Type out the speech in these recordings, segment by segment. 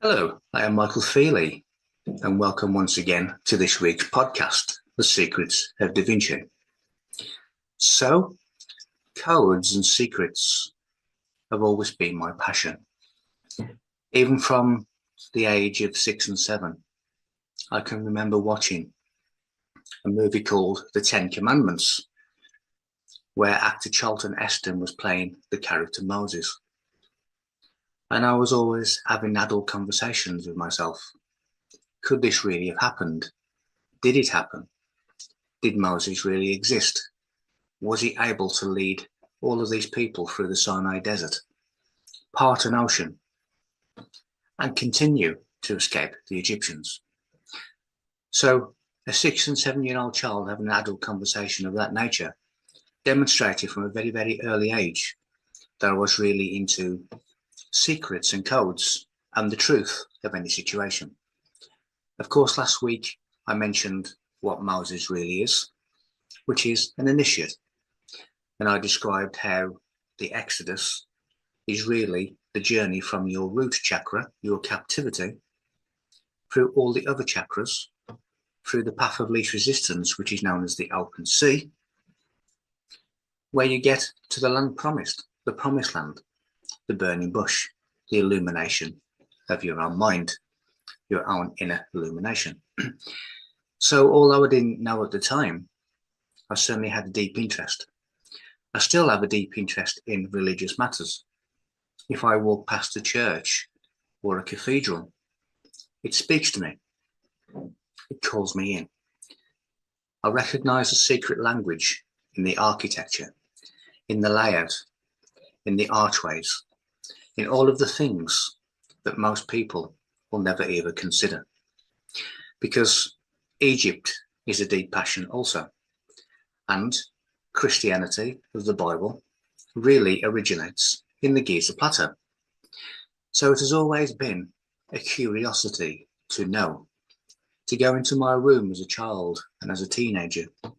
Hello, I am Michael Feeley, and welcome once again to this week's podcast, The Secrets of Da Vinci. So, codes and secrets have always been my passion. Even from the age of 6 and 7, I can remember watching a movie called The Ten Commandments, where actor Charlton Heston was playing the character Moses. And I was always having adult conversations with myself. Could this really have happened? Did it happen? Did Moses really exist? Was he able to lead all of these people through the Sinai desert, part an ocean, and continue to escape the Egyptians? So a 6 and 7-year-old child having an adult conversation of that nature demonstrated from a very, very early age that I was really into secrets and codes and the truth of any situation. Of course, last week I mentioned what Moses really is, which is an initiate. And I described how the Exodus is really the journey from your root chakra, your captivity, through all the other chakras, through the path of least resistance, which is known as the open sea, where you get to the land promised, the promised land, the burning bush, the illumination of your own mind, your own inner illumination. So although I didn't know at the time, I certainly had a deep interest. I still have a deep interest in religious matters. If I walk past a church or a cathedral, it speaks to me. It calls me in. I recognize a secret language in the architecture, in the layout, in the archways, in all of the things that most people will never ever consider. Because Egypt is a deep passion also. And Christianity of the Bible really originates in the Giza Plateau. So it has always been a curiosity to know, to go into my room as a child and as a teenager, to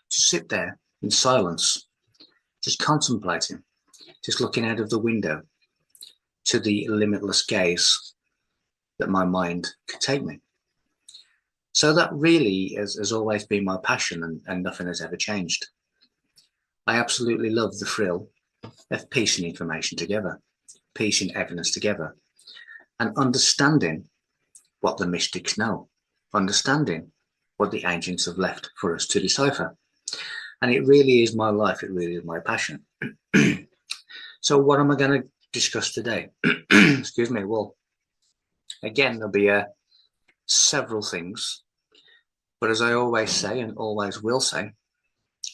sit there in silence, just contemplating, just looking out of the window to the limitless gaze that my mind could take me. So that really has always been my passion, and nothing has ever changed. I absolutely love the thrill of piecing information together, piecing evidence together, and understanding what the mystics know, understanding what the ancients have left for us to decipher. And it really is my life, it really is my passion. So what am I going to discuss today? Excuse me. Well, again, there'll be several things, but as I always say and always will say,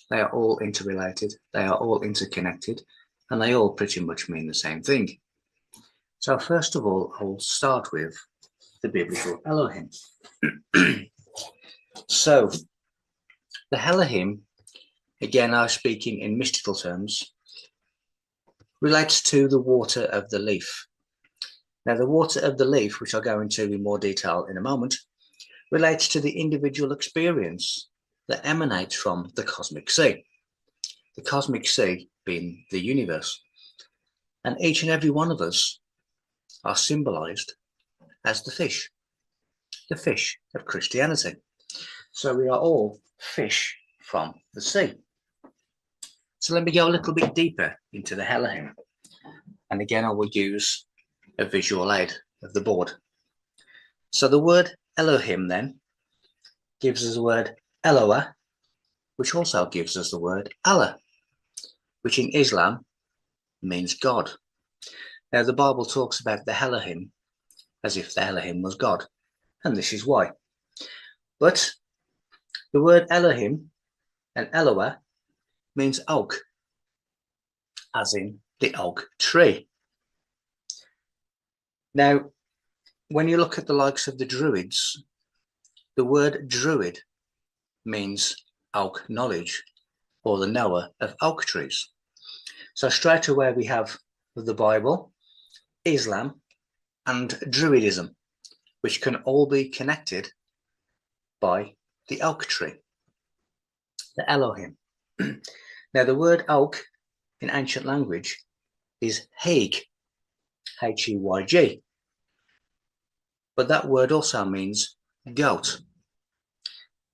they are all interrelated, they are all interconnected, and they all pretty much mean the same thing. So first of all, I'll start with the biblical Elohim. So the Elohim, again, I'm speaking in mystical terms, relates to the water of the leaf. Now, the water of the leaf, which I'll go into in more detail in a moment, relates to the individual experience that emanates from the cosmic sea. The cosmic sea being the universe. And each and every one of us are symbolized as the fish of Christianity. So we are all fish from the sea. So let me go a little bit deeper into the Elohim. And again, I will use a visual aid of the board. So the word Elohim then gives us the word Eloah, which also gives us the word Allah, which in Islam means God. Now the Bible talks about the Elohim as if the Elohim was God, and this is why. But the word Elohim and Eloah means oak, as in the oak tree. Now, when you look at the likes of the Druids, the word Druid means oak knowledge, or the knower of oak trees. So straight away we have the Bible, Islam, and Druidism, which can all be connected by the oak tree, the Elohim. Now the word oak in ancient language is Heyg, H-E-Y-G. but that word also means goat.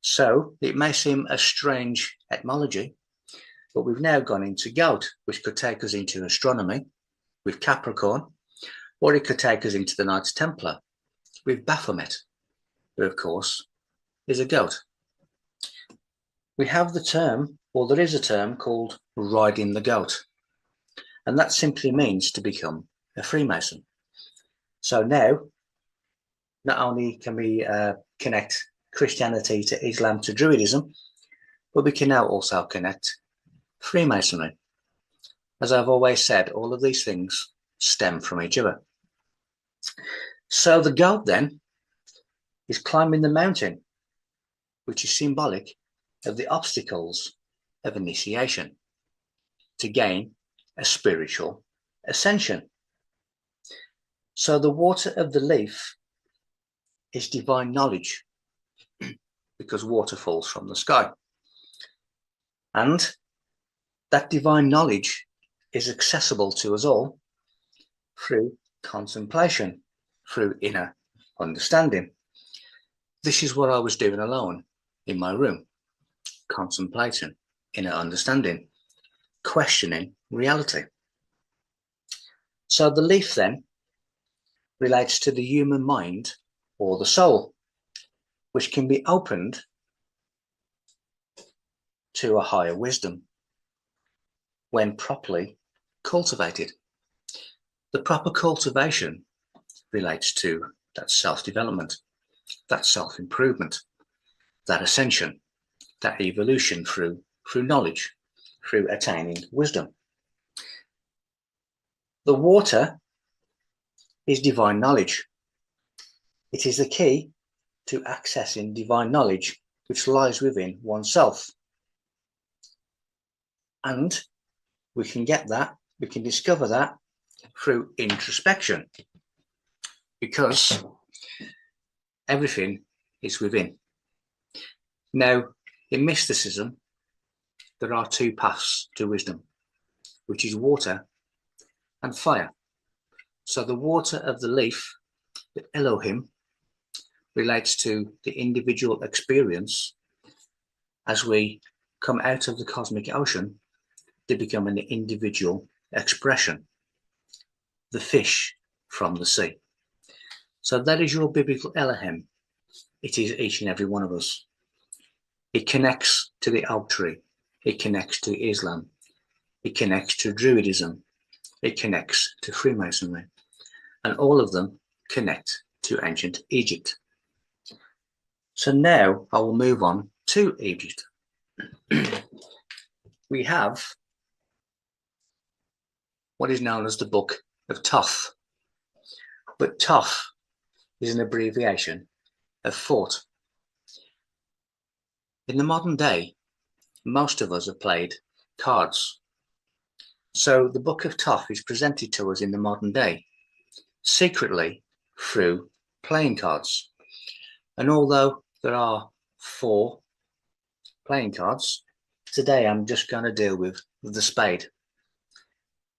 So it may seem a strange etymology, but we've now gone into goat, which could take us into astronomy with Capricorn, or it could take us into the Knights Templar with Baphomet, who of course is a goat. We have the term, or there is a term called riding the goat, and that simply means to become a Freemason. So now, not only can we connect Christianity to Islam to Druidism, but we can now also connect Freemasonry. As I've always said, all of these things stem from each other. So the goat then is climbing the mountain, which is symbolic of the obstacles of initiation to gain a spiritual ascension. So the water of the leaf is divine knowledge, because water falls from the sky. And that divine knowledge is accessible to us all through contemplation, through inner understanding. This is what I was doing alone in my room, contemplating, inner understanding, questioning reality. So the leaf then relates to the human mind or the soul, which can be opened to a higher wisdom when properly cultivated. The proper cultivation relates to that self-development, that self-improvement, that ascension, that evolution through knowledge, through attaining wisdom. The water is divine knowledge. It is the key to accessing divine knowledge which lies within oneself. And we can get that, we can discover that through introspection, because everything is within. Now, in mysticism, there are two paths to wisdom, which is water and fire. So the water of the leaf, the Elohim, relates to the individual experience as we come out of the cosmic ocean to become an individual expression, the fish from the sea. So that is your biblical Elohim. It is each and every one of us. It connects to the oak tree. It connects to Islam. It connects to Druidism. It connects to Freemasonry. And all of them connect to ancient Egypt. So now I will move on to Egypt. We have what is known as the Book of Thoth. But Thoth is an abbreviation of fort. In the modern day, most of us have played cards. So the Book of Thoth is presented to us in the modern day, secretly through playing cards. And although there are 4 playing cards, today I'm just going to deal with the spade.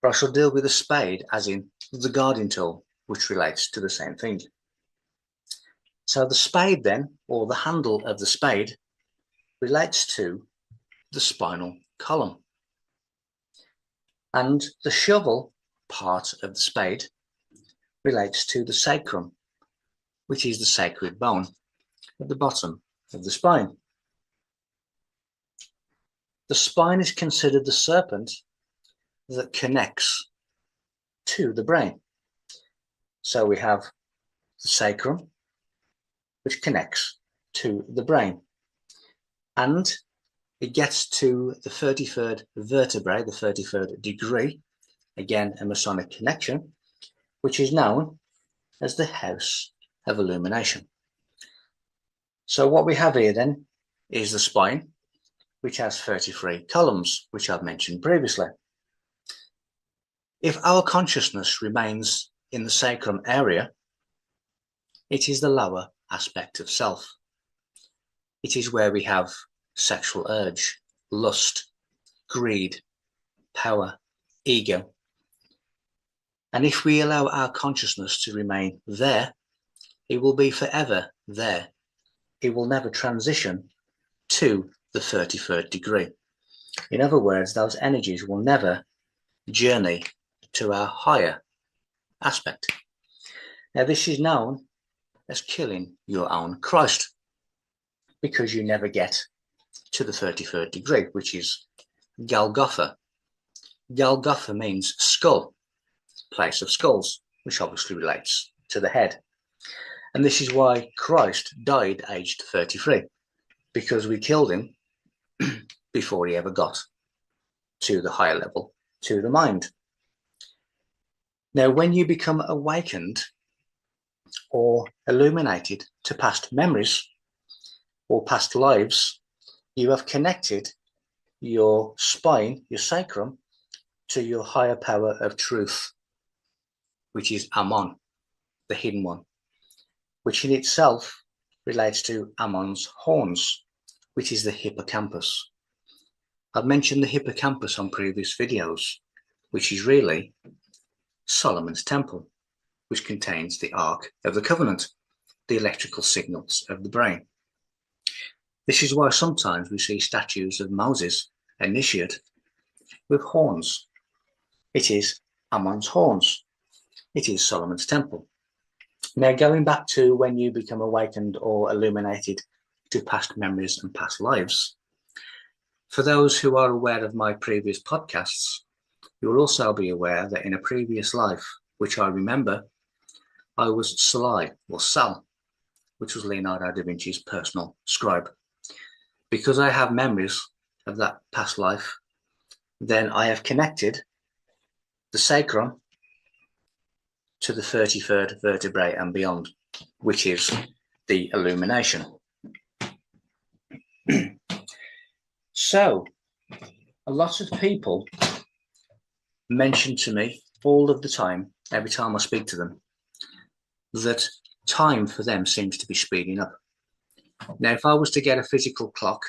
But I shall deal with the spade as in the guarding tool, which relates to the same thing. So the spade then, or the handle of the spade, relates to the spinal column. And the shovel part of the spade relates to the sacrum, which is the sacred bone at the bottom of the spine. The spine is considered the serpent that connects to the brain. So we have the sacrum, which connects to the brain. And it gets to the 33rd vertebrae, the 33rd degree, again a Masonic connection, which is known as the House of Illumination. So what we have here then is the spine, which has 33 columns, which I've mentioned previously. If our consciousness remains in the sacrum area, it is the lower aspect of self. It is where we have sexual urge, lust, greed, power, ego. And if we allow our consciousness to remain there, It will be forever there. It will never transition to the 33rd degree. In other words, those energies will never journey to our higher aspect. Now, this is known as killing your own Christ, because you never get to the 33rd degree, which is Golgotha. Golgotha means skull, place of skulls, which obviously relates to the head. And this is why Christ died aged 33, because we killed him before he ever got to the higher level, to the mind. Now, when you become awakened or illuminated to past memories or past lives, you have connected your spine, your sacrum, to your higher power of truth, which is Ammon, the hidden one, which in itself relates to Ammon's horns, which is the hippocampus. I've mentioned the hippocampus on previous videos, which is really Solomon's temple, which contains the Ark of the Covenant, the electrical signals of the brain. This is why sometimes we see statues of Moses, initiate, with horns. It is Ammon's horns. It is Solomon's temple. Now, going back to when you become awakened or illuminated to past memories and past lives, for those who are aware of my previous podcasts, you will also be aware that in a previous life, which I remember, I was Salai, or Sal, which was Leonardo da Vinci's personal scribe. Because I have memories of that past life, then I have connected the sacrum to the 33rd vertebrae and beyond, which is the illumination. So, a lot of people mention to me all of the time, every time I speak to them, that time for them seems to be speeding up. Now, if I was to get a physical clock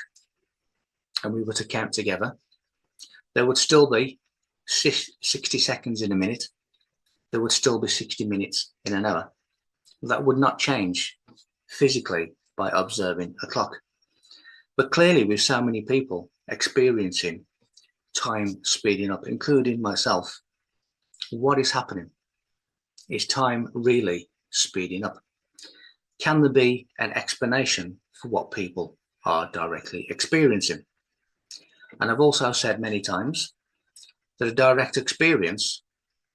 and we were to count together, there would still be 60 seconds in a minute. There would still be 60 minutes in an hour. That would not change physically by observing a clock. But clearly, with so many people experiencing time speeding up, including myself, what is happening? Is time really speeding up? Can there be an explanation for what people are directly experiencing? And I've also said many times that a direct experience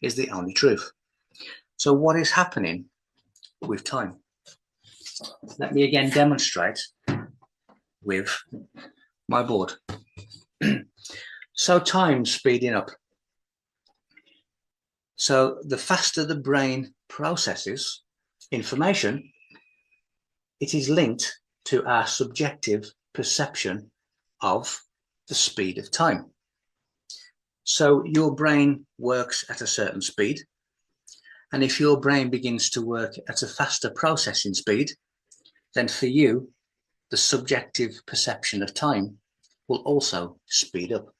is the only truth. So what is happening with time? Let me again demonstrate with my board. So time speeding up. So the faster the brain processes information, it is linked to our subjective perception of the speed of time. So your brain works at a certain speed, and if your brain begins to work at a faster processing speed, then for you, the subjective perception of time will also speed up.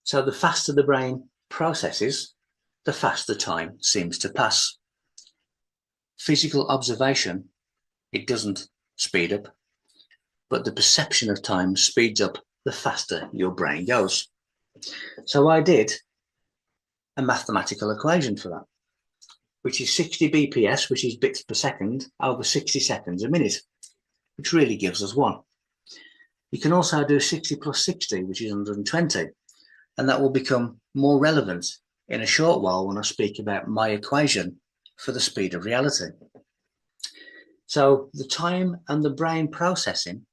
So the faster the brain processes, the faster time seems to pass. Physical observation, it doesn't speed up, but the perception of time speeds up the faster your brain goes. So I did a mathematical equation for that, which is 60 BPS, which is bits per second, over 60 seconds a minute, which really gives us 1. You can also do 60 plus 60, which is 120, and that will become more relevant in a short while when I speak about my equation for the speed of reality. So the time and the brain processing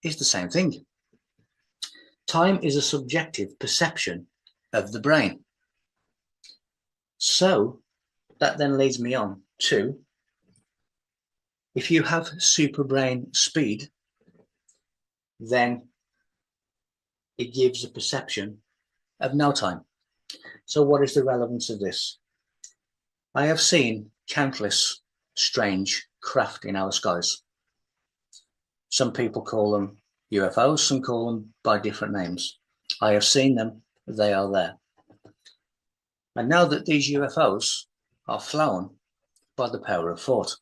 is the same thing. Time is a subjective perception of the brain. So that then leads me on to, if you have super brain speed, then it gives a perception of no time. So what is the relevance of this? I have seen countless strange craft in our skies. Some people call them UFOs, some call them by different names. I have seen them, they are there. And know that these UFOs are flown by the power of thought.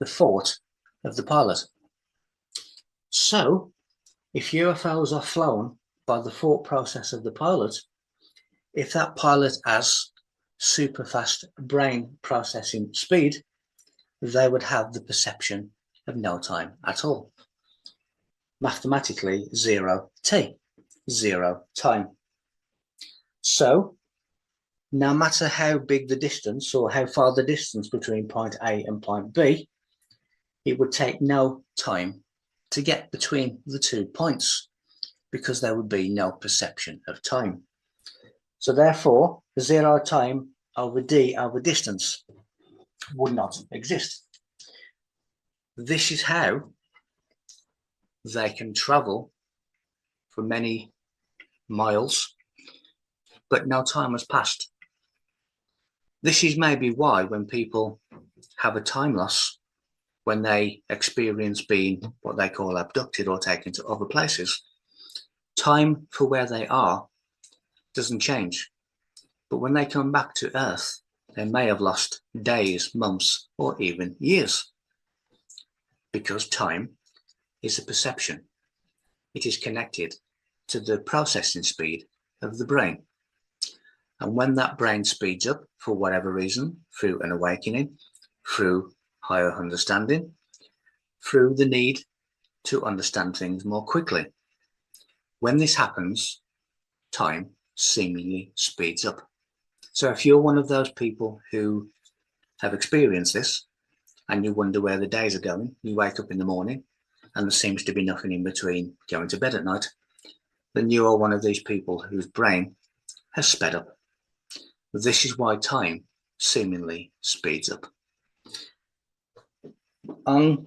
the thought of the pilot. So, if UFOs are flown by the thought process of the pilot, if that pilot has super fast brain processing speed, they would have the perception of no time at all. Mathematically, 0t, 0 time. So, no matter how big the distance or how far the distance between point A and point B, it would take no time to get between the 2 points because there would be no perception of time. So therefore, 0 time over d over distance would not exist. This is how they can travel for many miles, but no time has passed. This is maybe why when people have a time loss, when they experience being what they call abducted or taken to other places, time for where they are doesn't change. But when they come back to Earth, they may have lost days, months, or even years. Because time is a perception. It is connected to the processing speed of the brain. And when that brain speeds up for whatever reason, through an awakening, through higher understanding, through the need to understand things more quickly, when this happens, time seemingly speeds up. So if you're one of those people who have experienced this and you wonder where the days are going, you wake up in the morning and there seems to be nothing in between going to bed at night, then you are one of these people whose brain has sped up. This is why time seemingly speeds up. On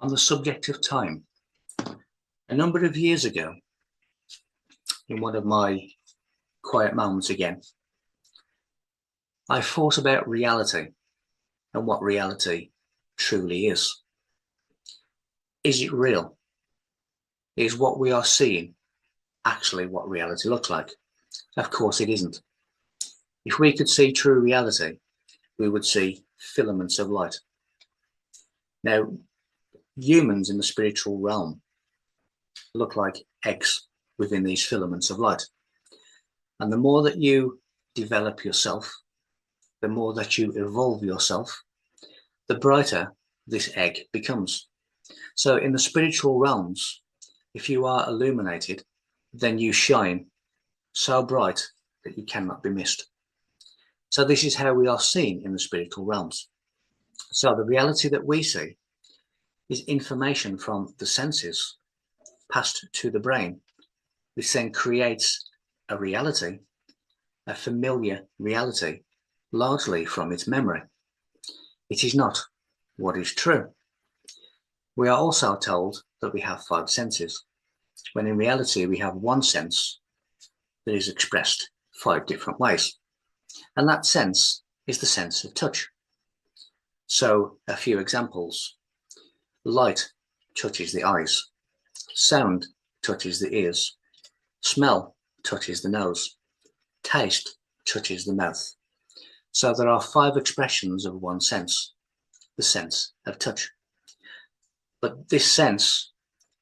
the subject of time, a number of years ago, in one of my quiet moments again, I thought about reality and what reality truly is. Is it real? Is what we are seeing actually what reality looks like? Of course it isn't. If we could see true reality, we would see filaments of light. Now, humans in the spiritual realm look like eggs within these filaments of light. And the more that you develop yourself, the more that you evolve yourself, the brighter this egg becomes. So in the spiritual realms, if you are illuminated, then you shine so bright that you cannot be missed. So this is how we are seen in the spiritual realms. So the reality that we see is information from the senses passed to the brain, which then creates a reality, a familiar reality, largely from its memory. It is not what is true. We are also told that we have 5 senses, when in reality we have one sense that is expressed 5 different ways. And that sense is the sense of touch. So a few examples. Light touches the eyes. Sound touches the ears. Smell touches the nose. Taste touches the mouth. So there are 5 expressions of one sense, the sense of touch. But this sense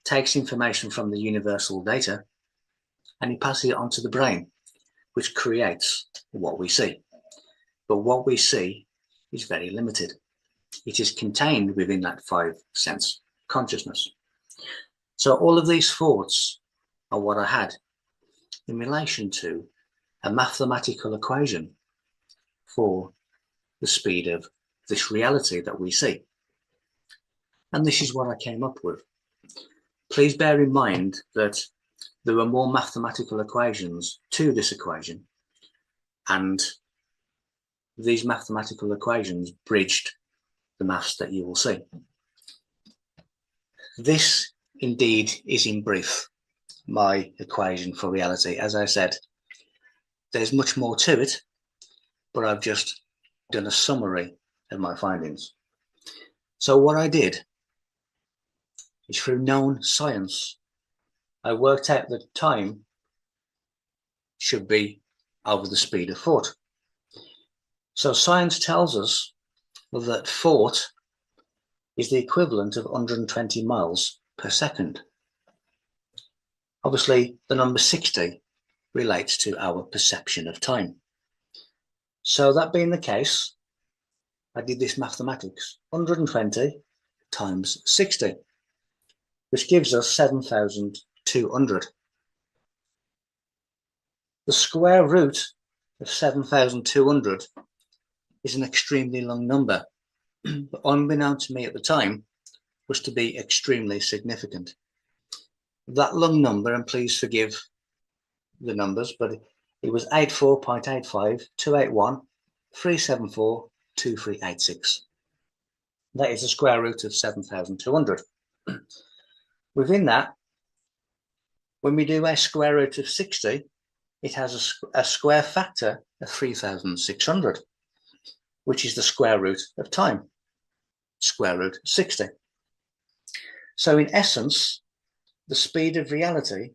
takes information from the universal data and it passes it onto the brain, which creates what we see. But what we see is very limited. It is contained within that 5 sense consciousness. So all of these thoughts are what I had in relation to a mathematical equation for the speed of this reality that we see. And this is what I came up with. Please bear in mind that there are more mathematical equations to this equation, and these mathematical equations bridged the maths that you will see. This indeed is in brief my equation for reality. As I said, there's much more to it, but I've just done a summary of my findings. So what I did is, through known science, I worked out that time should be over the speed of thought. So science tells us that thought is the equivalent of 120 miles per second. Obviously, the number 60 relates to our perception of time. So that being the case, I did this mathematics, 120 times 60, which gives us 7,200. The square root of 7,200 is an extremely long number, but unbeknown to me at the time, was to be extremely significant. That long number, and please forgive the numbers, but it was 84.85, 281, 374, 2386. That is the square root of 7,200. Within that, when we do a square root of 60, it has a square factor of 3,600, which is the square root of time, square root of 60. So in essence, the speed of reality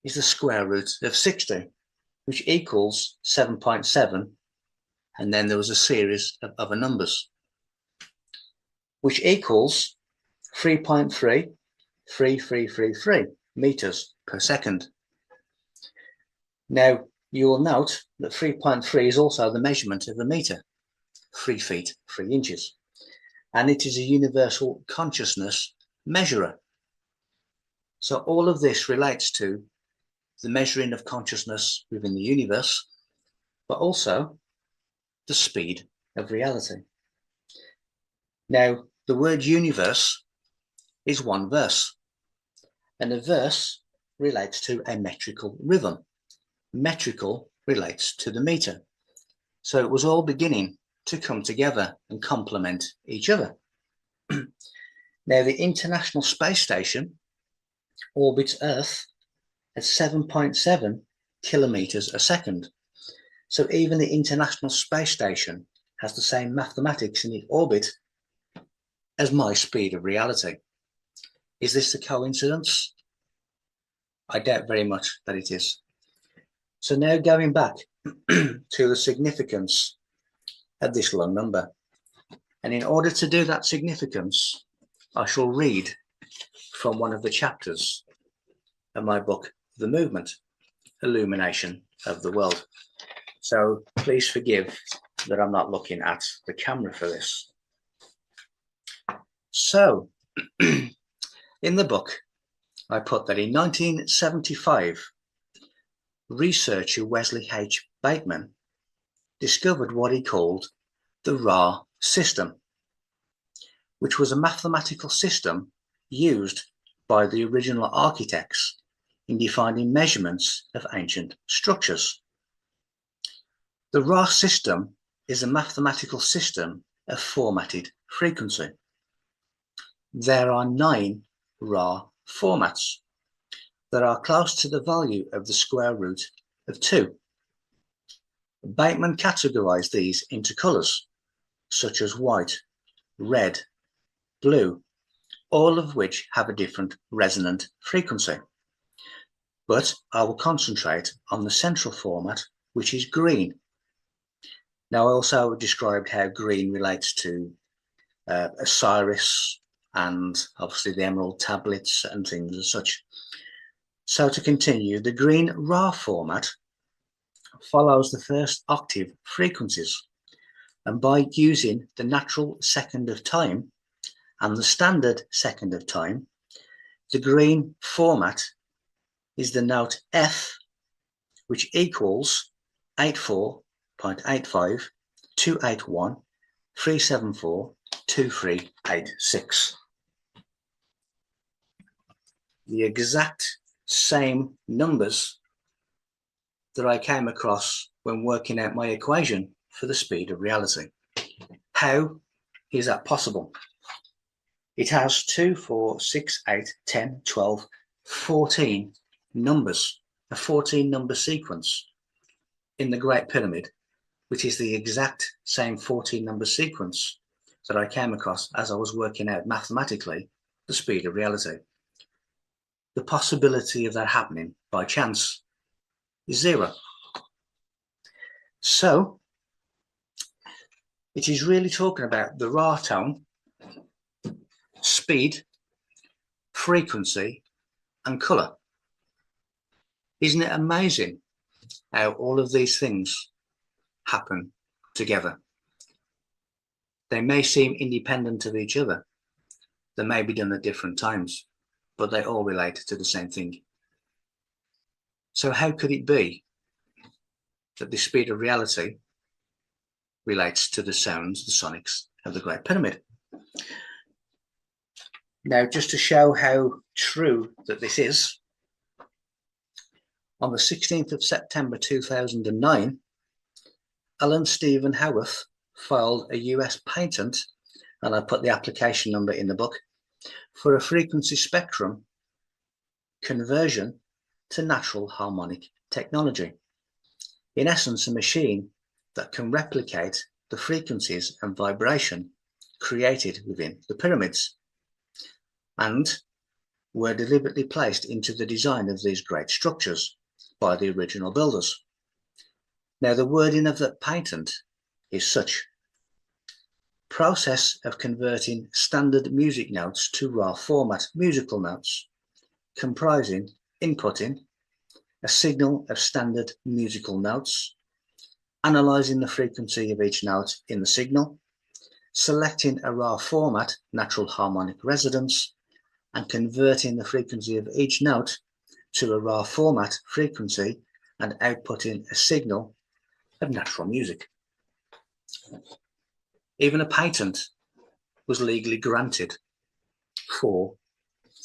is the square root of 60, which equals 7.7, and then there was a series of other numbers, which equals 3.33333 meters per second. Now, you will note that 3.3 is also the measurement of a meter, 3 feet, 3 inches, and it is a universal consciousness measurer. So all of this relates to the measuring of consciousness within the universe, but also the speed of reality. Now, the word universe is one verse, and a verse relates to a metrical rhythm. Metrical relates to the meter. So it was all beginning to come together and complement each other. Now, the International Space Station orbits Earth at 7.7 kilometers a second. So even the International Space Station has the same mathematics in its orbit as my speed of reality. Is this a coincidence? I doubt very much that it is. So now going back to the significance of this long number. And in order to do that significance, I shall read from one of the chapters of my book, The Movement, Illumination of the World. So please forgive that I'm not looking at the camera for this. So in the book, I put that in 1975, researcher Wesley H. Bateman discovered what he called the Ra system, which was a mathematical system used by the original architects in defining measurements of ancient structures. The Ra system is a mathematical system of formatted frequency. There are 9 Ra formats that are close to the value of the square root of 2. Bateman categorized these into colors, such as white, red, blue, all of which have a different resonant frequency. But I will concentrate on the central format, which is green. Now, I also described how green relates to Osiris and obviously the emerald tablets and things as such. So to continue, the green Ra format follows the first octave frequencies, and by using the natural second of time and the standard second of time, the green format is the note F, which equals 84.85, 281, 374, 2386. The exact same numbers that I came across when working out my equation for the speed of reality. How is that possible? It has 2, 4, 6, 8, 10, 12, 14 numbers, a 14 number sequence in the Great Pyramid, which is the exact same 14 number sequence that I came across as I was working out mathematically the speed of reality. The possibility of that happening by chance is 0. So It is really talking about the raw tone, speed, frequency, and colour. Isn't it amazing how all of these things happen together? They may seem independent of each other. They may be done at different times, but they all relate to the same thing. So how could it be that the speed of reality relates to the sounds, the sonics of the Great Pyramid? Now, just to show how true that this is, on the 16th of September 2009, Alan Stephen Howarth filed a US patent, and I put the application number in the book, for a frequency spectrum conversion to natural harmonic technology. In essence, a machine that can replicate the frequencies and vibration created within the pyramids, and were deliberately placed into the design of these great structures by the original builders. Now, the wording of the patent is such: process of converting standard music notes to raw format musical notes, comprising inputting a signal of standard musical notes, analysing the frequency of each note in the signal, selecting a raw format natural harmonic resonance, and converting the frequency of each note to a raw format frequency and outputting a signal of natural music. Even a patent was legally granted for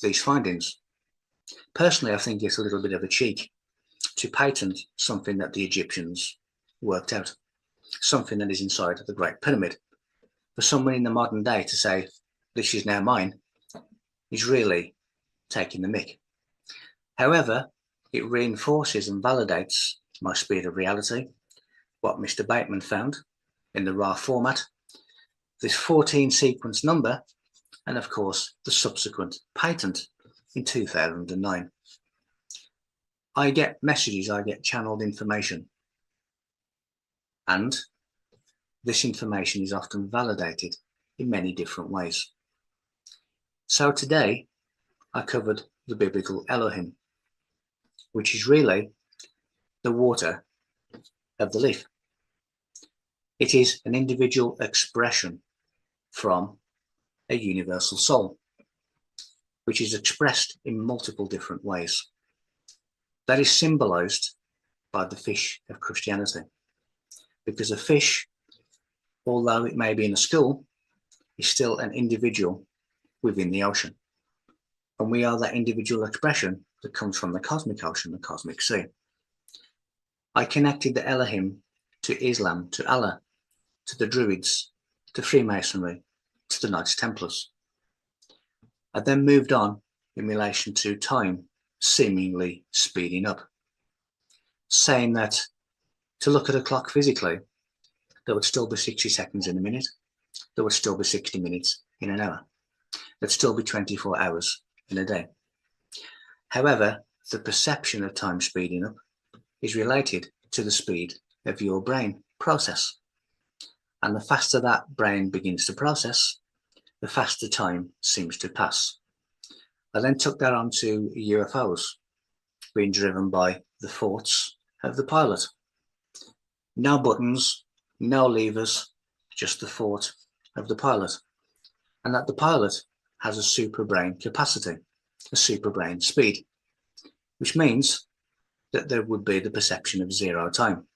these findings. Personally, I think it's a little bit of a cheek to patent something that the Egyptians worked out, something that is inside the Great Pyramid. For someone in the modern day to say, this is now mine, is really taking the mick. However, it reinforces and validates my speed of reality, what Mr. Bateman found in the raw format, this 14 sequence number, and of course the subsequent patent in 2009. I get messages, I get channeled information, and this information is often validated in many different ways. So today I covered the biblical Elohim, which is really the water of the leaf. It is an individual expression from a universal soul, which is expressed in multiple different ways. That is symbolized by the fish of Christianity, because a fish, although it may be in a school, is still an individual within the ocean. And we are that individual expression that comes from the cosmic ocean, the cosmic sea. I connected the Elohim to Islam, to Allah, to the Druids, to Freemasonry, to the Knights Templars. I then moved on in relation to time seemingly speeding up, saying that to look at a clock physically, there would still be 60 seconds in a minute, there would still be 60 minutes in an hour, there'd still be 24 hours in a day. However, the perception of time speeding up is related to the speed of your brain process. And the faster that brain begins to process, the faster time seems to pass. I then took that on to UFOs being driven by the thoughts of the pilot. No buttons, no levers, just the thought of the pilot. And that the pilot has a super brain capacity, a super brain speed, which means that there would be the perception of zero time.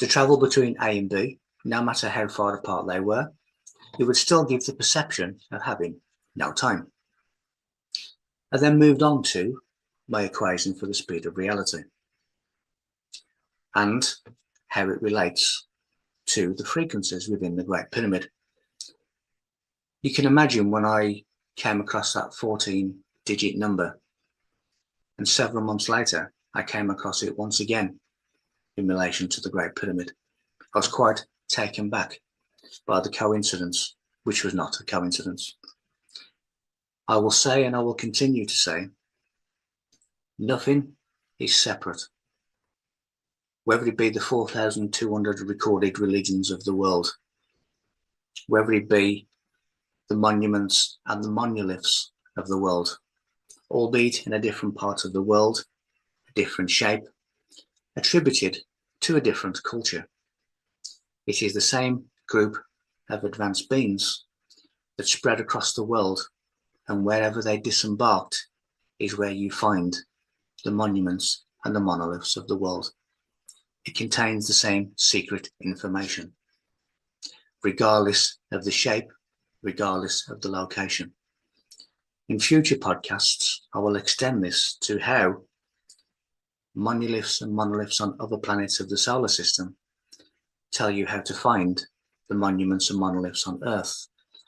To travel between A and B, no matter how far apart they were, it would still give the perception of having no time. I then moved on to my equation for the speed of reality and how it relates to the frequencies within the Great Pyramid. You can imagine when I came across that 14-digit number, and several months later, I came across it once again in relation to the Great Pyramid. I was quite taken back by the coincidence, which was not a coincidence. I will say, and I will continue to say, nothing is separate. Whether it be the 4,200 recorded religions of the world, whether it be the monuments and the monoliths of the world, albeit in a different part of the world, a different shape, attributed to a different culture. It is the same group of advanced beings that spread across the world, and wherever they disembarked is where you find the monuments and the monoliths of the world. It contains the same secret information, regardless of the shape, regardless of the location. In future podcasts, I will extend this to how monoliths and monoliths on other planets of the solar system tell you how to find the monuments and monoliths on Earth,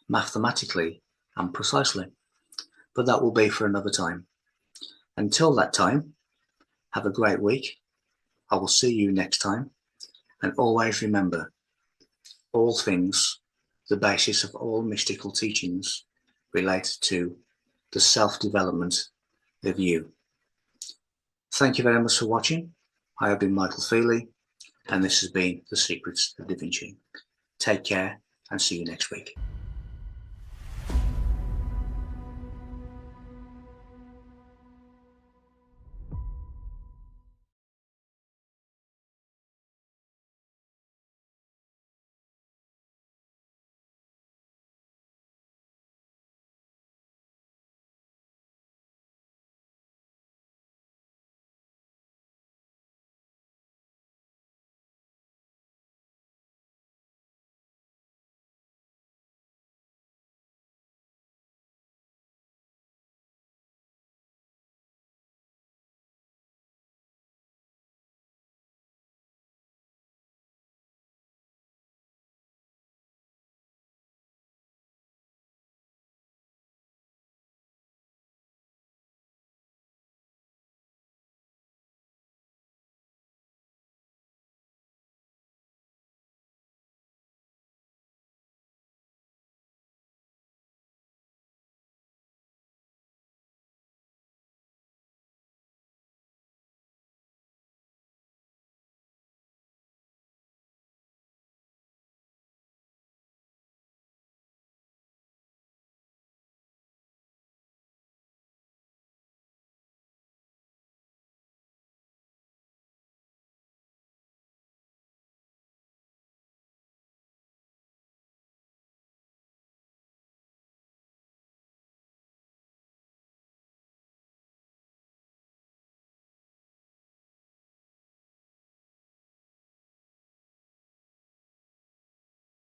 mathematically and precisely. But that will be for another time. Until that time, have a great week. I will see you next time. And always remember, all things, the basis of all mystical teachings, relate to the self-development of you. Thank you very much for watching. I have been Michael Feeley, and this has been The Secrets of Da Vinci. Take care and see you next week.